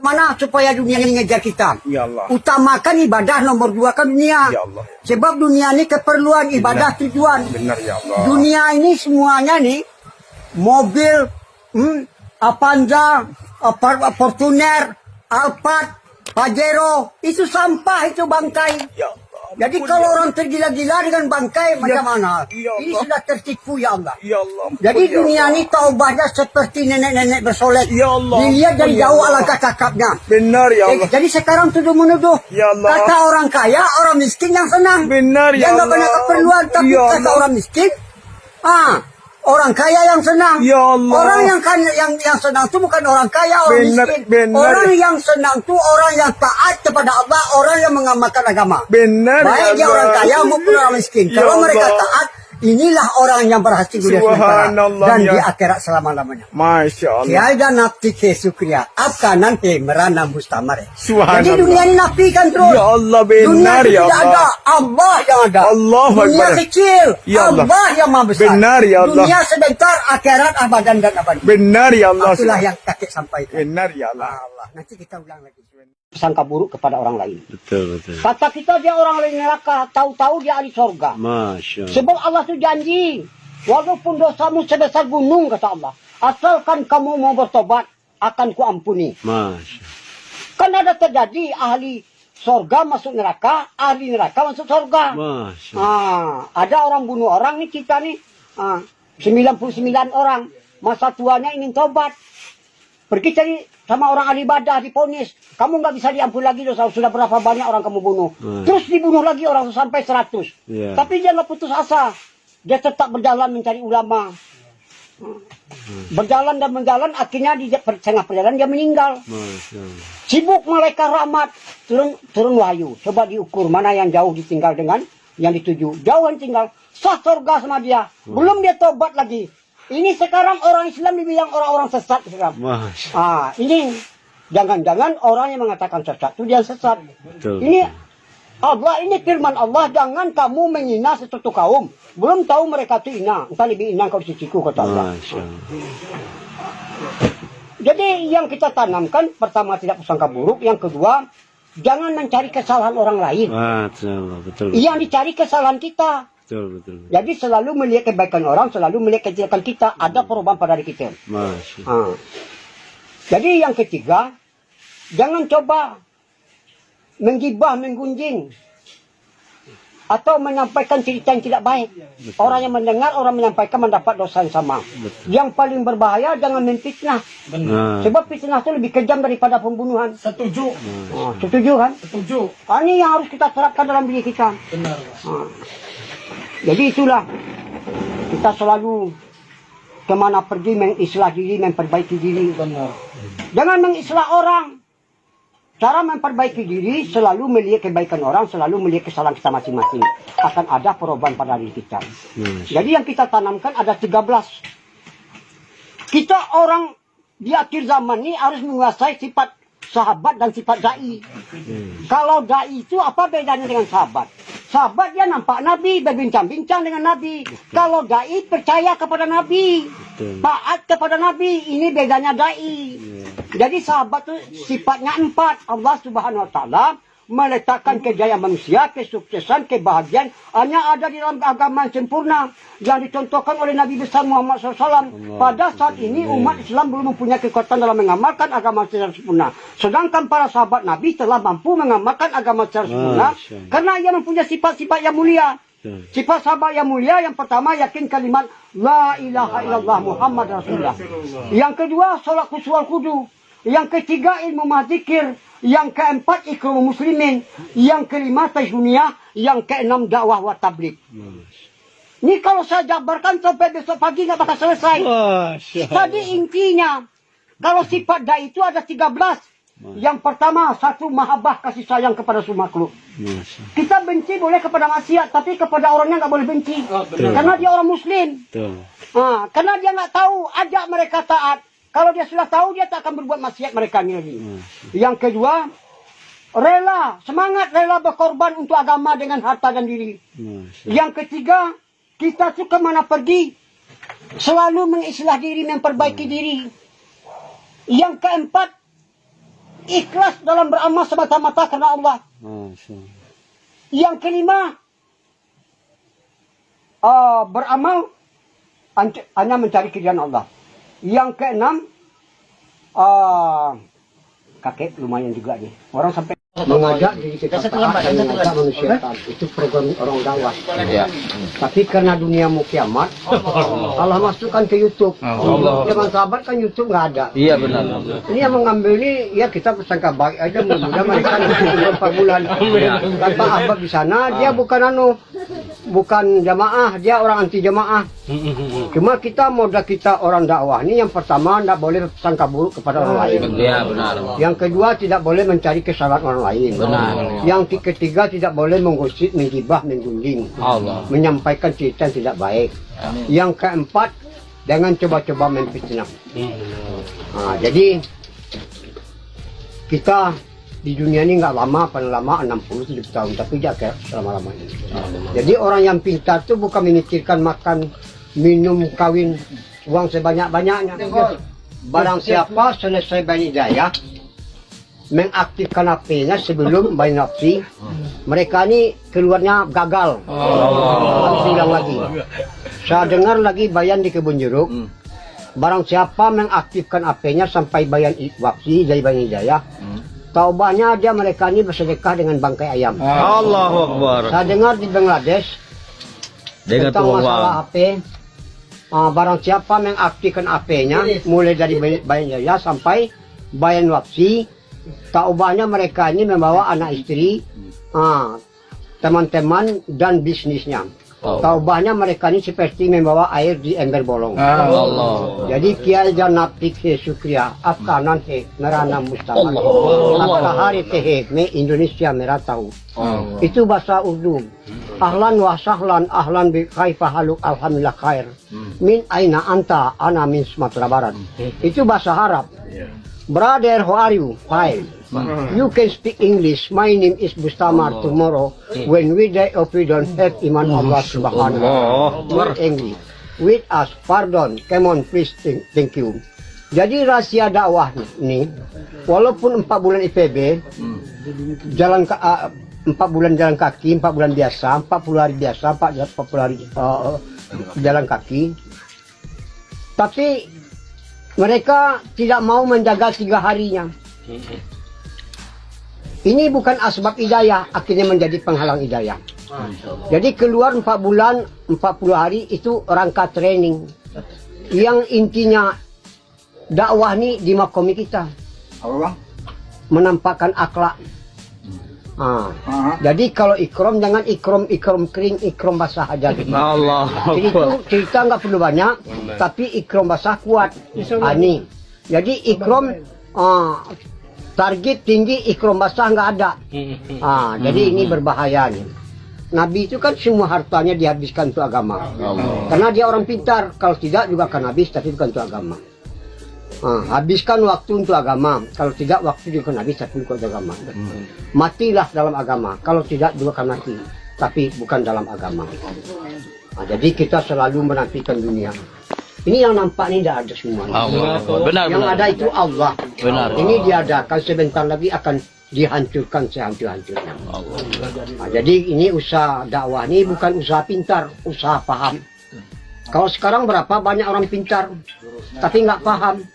mana supaya dunia ini ngejar kita. Ya Allah. Utamakan ibadah, nomor 2 kan dunia. Ya Allah. Sebab dunia ini keperluan, ibadah tujuan. Benar ya Allah. Dunia ini semuanya nih, mobil, Avanza, Fortuner, Alphard, Pajero, itu sampah, itu bangkai. Ya Allah. Jadi kalau orang tergila-gila dengan bangkai, macam mana? Ya Ini Allah. sudah tertipu ya Allah. Ya Allah. Jadi Ya dunia Allah. ini taubatnya seperti nenek-nenek bersolek. Ya Allah. Dilihat dari Ya jauh Allah. alangkah cakapnya. Benar ya Allah. Jadi sekarang tuduh menuduh. Ya Allah. Kata orang kaya, orang miskin yang senang. Benar ya Dia nggak Allah. banyak keperluan, tapi Ya kata Allah. orang miskin, orang kaya yang senang. Ya Allah. Orang yang senang itu bukan orang kaya, orang Benar, miskin. benar. Orang yang senang itu orang yang taat kepada Allah, orang yang mengamalkan agama. Benar Baik ya dia Allah. orang kaya maupun orang miskin. Ya Kalau mereka Allah. taat, inilah orang yang berhasil di dunia Subhanallah, dan ya. di akhirat selama-lamanya. Masya Allah. Tiada nafti ke sukria, apa nanti merana mustamare. Subhanallah. Jadi dunia ini nafikan terus. Ya Allah, Dunia benar itu ya tidak ada, Allah. Allah yang ada. Allahu Dunia Akbar. kecil, Ya Allah. Allah yang maha besar. Benar ya Allah. Dunia sebentar, akhirat abadan dan abadi. Benar ya Allah. Itulah yang kakek sampaikan. Benar ya Allah. Allah. Nanti kita ulang lagi. Sangka buruk kepada orang lain. Betul, betul. Kata kita dia orang lain neraka, tahu-tahu dia ahli surga. Masya Allah. Sebab Allah itu janji, walaupun dosamu sebesar gunung, kata Allah, asalkan kamu mau bertobat, akan kuampuni. Masya Kan ada terjadi ahli surga masuk neraka, ahli neraka masuk surga. Masya Ada orang bunuh orang nih, kita nih, 99 orang, masa tuanya ingin tobat. Pergi cari sama orang ahli ibadah, diponis. Kamu nggak bisa diampuni lagi dosa. Sudah berapa banyak orang kamu bunuh. Terus dibunuh lagi orang sampai 100. Iya. Tapi dia nggak putus asa. Dia tetap berjalan mencari ulama. Berjalan dan berjalan, akhirnya di tengah perjalanan dia meninggal. Masya Allah. Sibuk malaikat rahmat. Turun wahyu. Coba diukur mana yang jauh ditinggal dengan yang dituju. Jauh yang tinggal. Sah surga sama dia. Belum dia tobat lagi. Ini sekarang orang Islam dibilang orang-orang sesat sekarang. Masya Ini jangan-jangan orang yang mengatakan sesat itu dia sesat. Betul. Ini Allah, ini firman Allah, jangan kamu menghina sesuatu kaum. Belum tahu mereka itu hina. Entah lebih hina kau di sisiku, kata Allah. Masya Allah. Jadi yang kita tanamkan, pertama tidak sangka buruk. Yang kedua, jangan mencari kesalahan orang lain. Masya Allah. Betul. Yang dicari kesalahan kita. Betul, betul. Jadi selalu melihat kebaikan orang, selalu melihat kejelekan kita. Ada perubahan pada diri kita. Masya Allah. Jadi yang ketiga, jangan coba menggibah, menggunjing, atau menyampaikan cerita yang tidak baik. Betul. Orang yang mendengar, orang menyampaikan mendapat dosa yang sama. Betul. Yang paling berbahaya jangan memfitnah. Nah, Sebab fitnah itu lebih kejam daripada pembunuhan. Setuju. Setuju kan? Setuju. Ini yang harus kita terapkan dalam diri kita. Benar. Jadi itulah, kita selalu kemana pergi mengislah diri, memperbaiki diri. Benar. Jangan mengislah orang. Cara memperbaiki diri selalu melihat kebaikan orang, selalu melihat kesalahan kita masing-masing. Akan ada perubahan pada diri kita. Jadi yang kita tanamkan ada 13. Kita orang di akhir zaman ini harus menguasai sifat sahabat dan sifat da'i. Kalau da'i itu apa bedanya dengan sahabat? Sahabat dia nampak Nabi, berbincang-bincang dengan Nabi. Kalau da'i percaya kepada Nabi, taat kepada Nabi, ini bedanya da'i. Jadi sahabat itu sifatnya 4. Allah Subhanahu Wa Taala meletakkan kejayaan manusia, kesuksesan, kebahagiaan hanya ada di dalam agama yang sempurna yang dicontohkan oleh Nabi besar Muhammad SAW. Pada saat ini umat Islam belum mempunyai kekuatan dalam mengamalkan agama secara sempurna. Sedangkan para sahabat Nabi telah mampu mengamalkan agama secara sempurna karena ia mempunyai sifat-sifat yang mulia. Sifat sahabat yang mulia yang pertama yakin kalimat La ilaha illallah Muhammad Rasulullah. Yang kedua sholat khusyuk kudu. Yang ketiga ilmu mazikir. Yang keempat ikram muslimin. Yang kelima tajuniyah. Yang keenam dakwah wa tabligh. Ini kalau saya jabarkan sampai besok pagi nggak bakal selesai. Tadi intinya kalau sifat dai itu ada 13. Yang pertama, satu mahabbah, kasih sayang kepada semua makhluk. Kita benci boleh kepada maksiat, tapi kepada orangnya nggak boleh benci. Karena dia orang muslim. Karena dia nggak tahu, ajak mereka taat. Kalau dia sudah tahu, dia tak akan berbuat maksiat mereka ini lagi. Yang kedua, rela, semangat rela berkorban untuk agama dengan harta dan diri. Yang ketiga, kita tuh kemana pergi, selalu mengislah diri, memperbaiki diri. Yang keempat, ikhlas dalam beramal semata-mata karena Allah. Masya Allah. Yang kelima, beramal hanya mencari keridhaan Allah. Yang keenam, kakek lumayan juga nih. Orang sampai mengajak diri kita taat dan mengajak manusia taat. Itu program orang dakwah. Ya. Tapi karena dunia mau kiamat, Allah masukkan ke YouTube. Zaman sahabat kan YouTube nggak ada. Iya benar. Ini yang mengambil ini, ya kita bersangka baik aja, mudah-mudahan mereka nanti 4 bulan. Tanpa ahbab di sana, dia bukan jamaah, dia orang anti jamaah. Cuma kita modal kita orang dakwah ini yang pertama tidak boleh sangka buruk kepada orang lain. Iya benar. Yang kedua tidak boleh mencari kesalahan orang lain. Benar. Yang ketiga tidak boleh menggosip, menggibah, menggunjing, Allah. menyampaikan cerita yang tidak baik. Yang keempat, jangan coba-coba memfitnah. Nah, jadi kita di dunia ini nggak lama, paling lama 60-70 tahun, tapi jangan selama-lamanya. Jadi orang yang pintar itu bukan memikirkan makan, minum, kawin, uang sebanyak-banyaknya. Barang siapa selesai hidayah, mengaktifkan HP-nya sebelum nafsi, mereka ini keluarnya gagal. Harus hilang lagi. Saya dengar lagi bayan di Kebun Jeruk, barang siapa mengaktifkan HP-nya sampai bayan nafsi dari bayan hidayah, taubahnya aja mereka ini bersedekah dengan bangkai ayam. Allahu Akbar. Saya dengar di Bangladesh Dengan tentang tuang masalah HP, barang siapa mengaktifkan HP-nya mulai dari bayan hidayah sampai bayan wafsi, taubahnya mereka ini membawa anak istri, teman-teman dan bisnisnya. Taubahnya mereka ini seperti membawa air di ember bolong. Allah. Jadi kiai janab tikhe syukriya, afkanan he merana mustamar. Afkahari tehe me Indonesia merah tahu. Itu bahasa Urdu. Ahlan wa sahlan, ahlan bi kaifa haluk, alhamdulillah khair. Min aina anta, ana min Sumatera Barat. Itu bahasa Arab. Brother, how are you? Fine. You can speak English. My name is Bustamar. Tomorrow, when we die, if we don't have iman Allah Subhanahu wa Taala, we're angry with us. Pardon. Come on, please. Thank you. Jadi rahasia dakwah ini, walaupun 4 bulan IPB, jalan 4 bulan jalan kaki, 4 bulan biasa, 40 hari biasa, 40 hari jalan kaki, tapi mereka tidak mau menjaga 3 harinya. Ini bukan asbab hidayah, akhirnya menjadi penghalang hidayah. Jadi keluar 4 bulan, 40 hari itu rangka training. Yang intinya dakwah ini dimakomi kita. Menampakkan akhlak. Jadi kalau ikram jangan ikram kering, ikram basah aja. Allah. Jadi itu cerita nggak perlu banyak, tapi ikram basah kuat. Ini. Jadi ikram target tinggi, ikram basah nggak ada. Jadi ini berbahaya nih. Nabi itu kan semua hartanya dihabiskan untuk agama. Karena dia orang pintar, kalau tidak juga akan habis, tapi bukan untuk agama. Habiskan waktu untuk agama, kalau tidak waktu juga akan habis, tapi bukan untuk agama. Matilah dalam agama, kalau tidak juga akan mati, tapi bukan dalam agama. Jadi kita selalu menafikan dunia. Ini yang nampak ini tidak ada semuanya. Benar. Yang ada itu Allah. Benar. Ini diadakan sebentar lagi akan dihancurkan sehancur-hancurnya. Jadi ini usaha dakwah ini bukan usaha pintar, usaha paham. Kalau sekarang berapa banyak orang pintar, tapi nggak paham.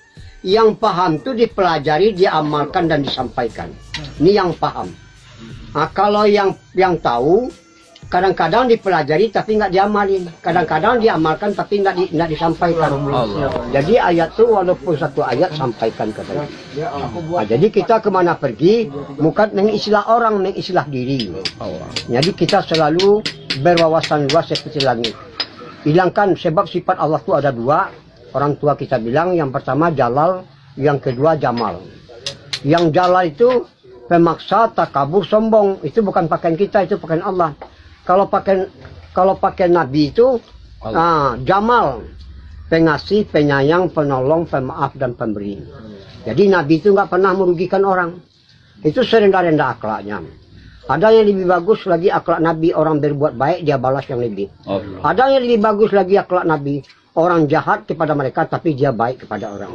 Yang paham itu dipelajari, diamalkan dan disampaikan. Ini yang paham. Kalau yang tahu, kadang-kadang dipelajari tapi nggak diamalin. Kadang-kadang diamalkan tapi nggak disampaikan. Jadi ayat itu walaupun satu ayat sampaikan ke saya. Jadi kita kemana pergi, bukan mengislah orang, mengislah diri. Jadi kita selalu berwawasan luas seperti langit. Hilangkan sebab sifat Allah itu ada 2. Orang tua kita bilang yang pertama Jalal, yang kedua Jamal. Yang Jalal itu pemaksa, takabur, sombong. Itu bukan pakaian kita, itu pakaian Allah. Kalau pakaian Nabi itu Jamal, pengasih, penyayang, penolong, pemaaf dan pemberi. Jadi Nabi itu nggak pernah merugikan orang. Itu serendah-rendah akhlaknya. Ada yang lebih bagus lagi akhlak Nabi, orang berbuat baik dia balas yang lebih. Ada yang lebih bagus lagi akhlak Nabi, orang jahat kepada mereka, tapi dia baik kepada orang.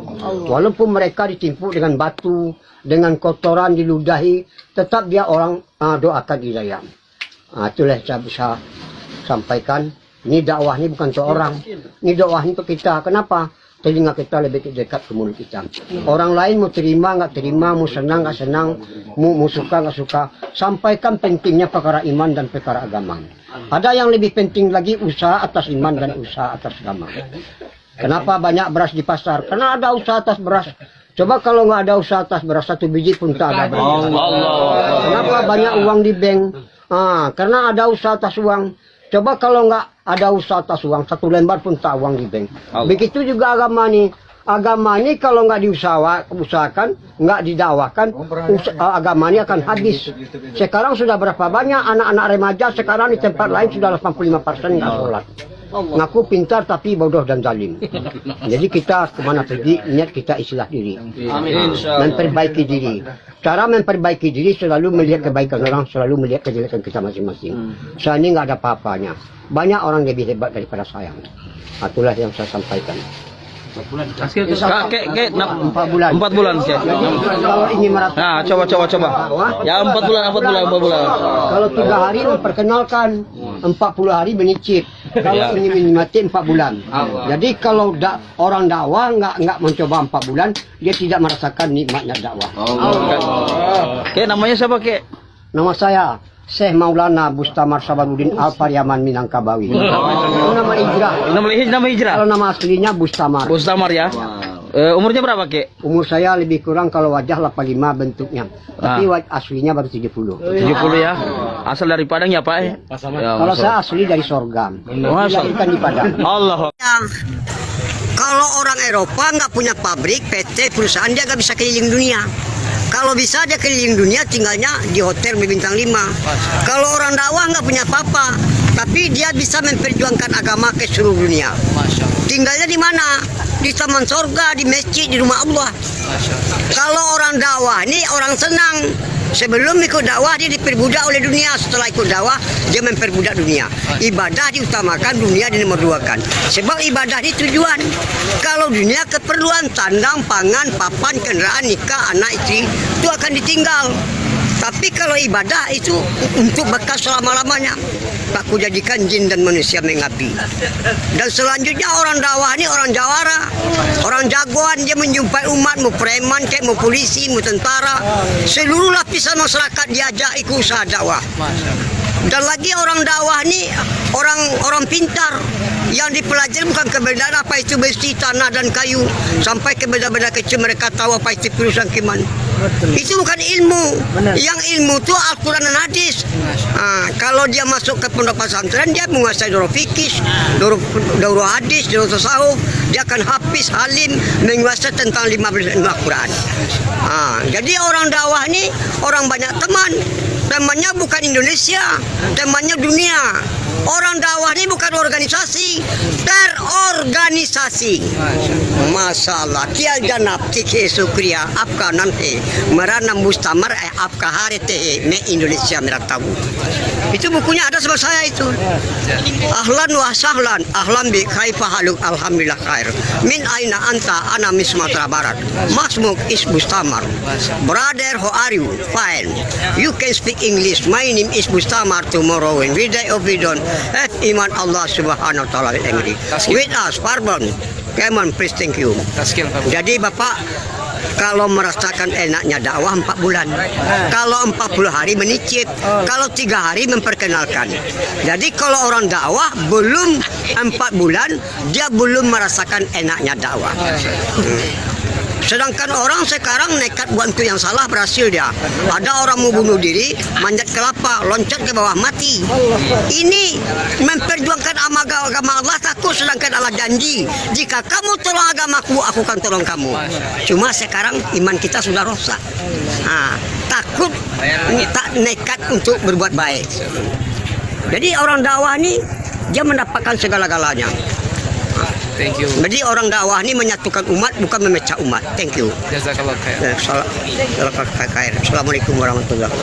Walaupun mereka ditimpuk dengan batu, dengan kotoran diludahi, tetap dia orang doakan hidayah. Itulah saya bisa sampaikan. Ini dakwah ini bukan untuk orang, ini dakwah ini untuk kita. Kenapa? Telinga kita lebih dekat ke mulut kita. Orang lain mau terima nggak terima, mau senang nggak senang, mau suka nggak suka. Sampaikan pentingnya perkara iman dan perkara agama. Ada yang lebih penting lagi, usaha atas iman dan usaha atas agama. Kenapa banyak beras di pasar? Karena ada usaha atas beras. Coba kalau nggak ada usaha atas beras, 1 biji pun tak ada beras. Kenapa banyak uang di bank? Karena ada usaha atas uang. Coba kalau nggak ada usaha atas uang, 1 lembar pun tak uang di bank. Begitu juga agama nih. Agama ini kalau nggak diusahakan, nggak didakwakan, agama ini akan habis. Sekarang sudah berapa banyak anak-anak remaja sekarang di tempat lain sudah 85% nggak sholat. Ngaku pintar tapi bodoh dan zalim. Jadi kita kemana pergi, niat kita islah diri. Memperbaiki diri. Cara memperbaiki diri selalu melihat kebaikan orang, selalu melihat kejelekan kita masing-masing. Saya ini nggak ada apa-apanya. Banyak orang lebih hebat daripada saya. Itulah yang saya sampaikan. 4 bulan. 4 bulan. Sih. Kalau ingin merasa. Nah, coba. Ya 4 bulan. Kalau 3 hari memperkenalkan, 40 hari menicip. Kalau ingin menikmati 4 bulan. Jadi kalau orang dakwah nggak mencoba 4 bulan, dia tidak merasakan nikmatnya dakwah. Kek namanya siapa, Kek? Nama saya Syekh Maulana Bustamar Sabarudin Al-Pariaman Minangkabawi. Itu nama hijrah. Nama hijrah. Kalau nama aslinya Bustamar. Bustamar ya. Umurnya berapa, Kek? Umur saya lebih kurang kalau wajah 85 bentuknya. Tapi aslinya baru 70. 70 ya. Asal dari Padang ya, Pak? Ya, kalau saya asli dari Sorghum. Dilahirkan di Padang. Allah. Kalau orang Eropa nggak punya pabrik, PT, perusahaan, dia nggak bisa keliling dunia. Kalau bisa dia keliling dunia, tinggalnya di hotel berbintang 5. Kalau orang dakwah nggak punya apa-apa, tapi dia bisa memperjuangkan agama ke seluruh dunia. Tinggalnya di mana? Di taman sorga, di masjid, di rumah Allah. Kalau orang dakwah ini orang senang. Sebelum ikut dakwah dia diperbudak oleh dunia. Setelah ikut dakwah dia memperbudak dunia. Ibadah diutamakan, dunia dinomor-2kan. Sebab ibadah ini tujuan. Kalau dunia keperluan, sandang, pangan, papan, kendaraan, nikah, anak, istri, itu akan ditinggal. Tapi kalau ibadah itu untuk bekas selama-lamanya. Aku jadikan jin dan manusia mengabdi. Dan selanjutnya orang dakwah ini orang jawara, orang jagoan. Dia menjumpai umat, mau preman, kayak mau polisi, mau tentara, seluruh lapisan masyarakat diajak ikut usaha dakwah. Dan lagi orang dakwah ini orang pintar. Yang dipelajari bukan keberadaan apa itu besi, tanah dan kayu, sampai ke benda-benda kecil mereka tahu apa itu perusahaan kiman. Itu bukan ilmu. Yang ilmu itu Al-Quran dan hadis. Kalau dia masuk ke pondok pesantren, dia menguasai daurah fikih, daurah hadis, daurah tasawuf. Dia akan hafiz, halim, menguasai tentang 15 ilmu Al-Quran. Jadi orang dakwah ini orang banyak teman. Temannya bukan Indonesia, temannya dunia. Orang dakwah ini bukan organisasi, terorganisasi. Masalah kia janab tike sukriya apka nanti merana mustamar apka harete me Indonesia meratabu. Itu bukunya ada sama saya itu. Ahlan wa sahlan, ahlan bi kaifa haluk, alhamdulillah khair. Min aina anta, ana min Sumatera Barat. Masmuk is Bustamar. Brother, how are you? Fine. You can speak English. My name is Bustamar. Tomorrow when we die of we don't have iman Allah subhanahu wa ta'ala angry with us. Pardon. Come on, please, thank you. Jadi Bapak, kalau merasakan enaknya dakwah 4 bulan, kalau 40 hari menicip, kalau 3 hari memperkenalkan. Jadi kalau orang dakwah belum 4 bulan, dia belum merasakan enaknya dakwah. Sedangkan orang sekarang nekat buat itu yang salah, berhasil dia. Ada orang mau bunuh diri, manjat kelapa, loncat ke bawah, mati. Ini memperjuangkan agama Allah takut, sedangkan Allah janji, jika kamu tolong agamaku, aku akan tolong kamu. Cuma sekarang iman kita sudah rusak. Takut, tak nekat untuk berbuat baik. Jadi orang dakwah ini dia mendapatkan segala-galanya. Thank you. Jadi orang dakwah ini menyatukan umat, bukan memecah umat. Thank you. Jazakallah khair. Assalamualaikum warahmatullahi wabarakatuh.